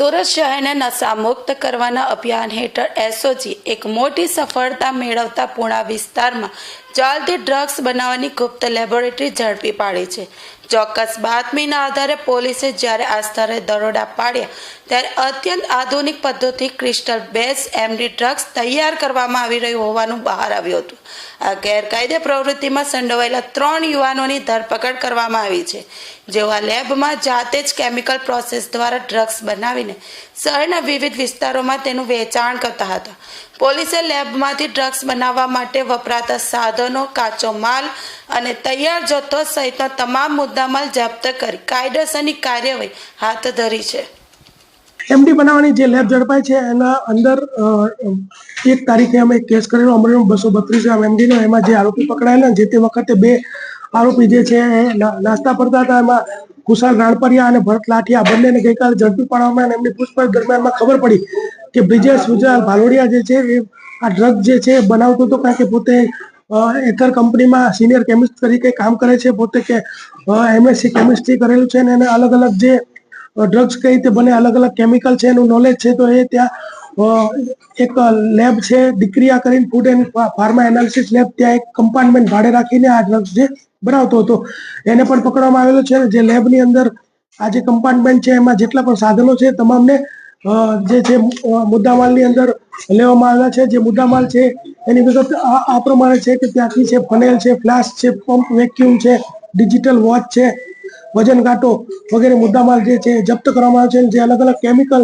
સુરત શહેરને નશામુક્ત કરવાના અભિયાન હેઠળ એસઓજી એક મોટી સફળતા મેળવતા પુણા વિસ્તારમાં ચાલતી ડ્રગ્સ બનાવવાની ગુપ્ત લેબોરેટરી ઝડપી પાડી છે। ચોક્કસ બાતમીના આધારે પોલીસે જ્યારે આ સ્થળે દરોડા પાડ્યા ત્યારે અત્યંત આધુનિક પદ્ધતિ ક્રિસ્ટલ બેઝ એમડી ડ્રગ્સ તૈયાર કરવામાં આવી રહ્યું હોવાનું બહાર આવ્યું હતું। આ ગેરકાયદે પ્રવૃત્તિમાં સંડોવાયેલા 3 યુવાનોની ધરપકડ કરવામાં આવી છે, જેઓ આ લેબમાં જાતે જ કેમિકલ પ્રોસેસ દ્વારા ડ્રગ્સ બનાવીને શહેરના વિવિધ વિસ્તારોમાં તેનું વેચાણ કરતા હતા। પોલીસે લેબમાંથી ડ્રગ્સ બનાવવા માટે વપરાતા સાધનો, કાચો માલ અને તૈયાર જથ્થો સહિતનો તમામ મુદ્દામાલ જપ્ત કરી કાયદેસરની કાર્યવાહી હાથ ધરી છે। એમડી બનાવવાની જે લેબ ઝડપાઈ છે એના અંદર 1 તારીખે અમે કેસ કરેલો અમરેલી 232 ગ્રામ એમડીનો। એમાં જે આરોપી પકડાયેલા જે તે વખતે 2 આરોપી જે છે નાસ્તા પડતા હતા। એમાં કુશાલ રાણપરિયા અને ભરત લાઠિયા બંનેને ગઈકાલે ઝડપી પાડવામાં અને એમની પૂછપરછ દરમિયાનમાં ખબર પડી કે બ્રિજેશ ગુજરાલ ભાલોડિયા જે છે એ આ ડ્રગ જે છે બનાવતો હતો, કારણ કે પોતે એથર કંપનીમાં સિનિયર કેમિસ્ટ તરીકે કામ કરે છે, પોતે કે એમએસસી કેમિસ્ટ્રી કરેલું છે અને એને અલગ અલગ જે ડ્રગ્સ કઈ રીતે બને, અલગ અલગ કેમિકલ છે એનું નોલેજ છે। તો એ ત્યાં એક લેબ છે ડિક્રિયા કરીને food and pharma analysis lab, ત્યાં એક કમ્પાર્ટમેન્ટ ભાડે રાખીને આ ડ્રગ્સ જે બનાવતો હતો એને પણ પકડવામાં આવેલો છે। જે લેબની અંદર આ જે કમ્પાર્ટમેન્ટ છે એમાં જેટલા પણ સાધનો છે તમામને જે છે મુદ્દામાલની અંદર લેવામાં આવ્યા છે। જે મુદ્દામાલ છે એની વિગત આ પ્રમાણે છે કે ત્યાંથી છે ફનેલ છે, ફ્લાસ્ક છે, પંપ વેક્યુમ છે, ડિજિટલ વોચ છે, વજન કાંટો વગેરે મુદ્દામાલ જે છે જપ્ત કરવામાં આવે છે। જે અલગ અલગ કેમિકલ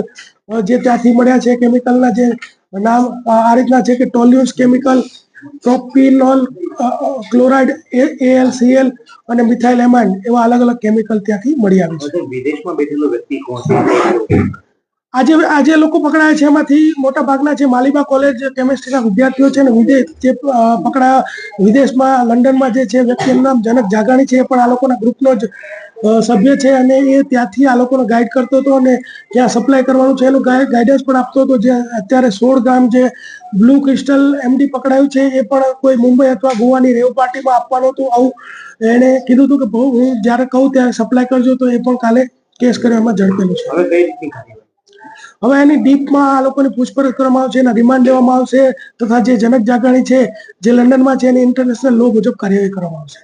જે ત્યાંથી મળ્યા છે, કેમિકલના જે નામ આ રીતના છે કે ટોલ્યુન્સ કેમિકલ, પ્રોપિનોલ ક્લોરાઇડ, AlCl અને મિથાઇલ એમાઇન એવા અલગ અલગ કેમિકલ ત્યાંથી મળી આવ્યા છે। વિદેશમાં બેઠેલો વ્યક્તિ કોણ છે? આજે લોકો પકડાયા છે એમાંથી મોટા ભાગના જે માલિબા કોલેજ કેમિસ્ટ્રીના વિદ્યાર્થીઓ છે ને વિદેશ જે પકડાયા વિદેશમાં લંડનમાં જે છે વ્યક્તિનું નામ જનક જાગાણી છે, એ પણ આ લોકોના ગ્રુપનો જ સભ્ય છે અને એ ત્યાંથી આ લોકોને ગાઈડ કરતો હતો અને ત્યાં સપ્લાય કરવાનું છે એનું ગાઈડન્સ પણ આપતો હતો। જે અત્યારે 16 ગ્રામ જે બ્લુ ક્રિસ્ટલ એમડી પકડાયું છે એ પણ કોઈ મુંબઈ અથવા ગોવાની રેવ પાર્ટીમાં આપવાનું હતું, આવું એણે કીધું હતું કે હું જ્યારે કહું ત્યારે સપ્લાય કરજો। તો એ પણ કાલે કેસ કરવામાં ઝડપેલું છે। હવે કઈ રીતની કાર્યવાહી? હવે એની ડીપમાં આ લોકોની પૂછપરછ કરવામાં આવશે, એના રિમાન્ડ લેવામાં આવશે તથા જે જનક જાગાણી છે જે લંડનમાં છે એની ઇન્ટરનેશનલ લો મુજબ કાર્યવાહી કરવામાં આવશે।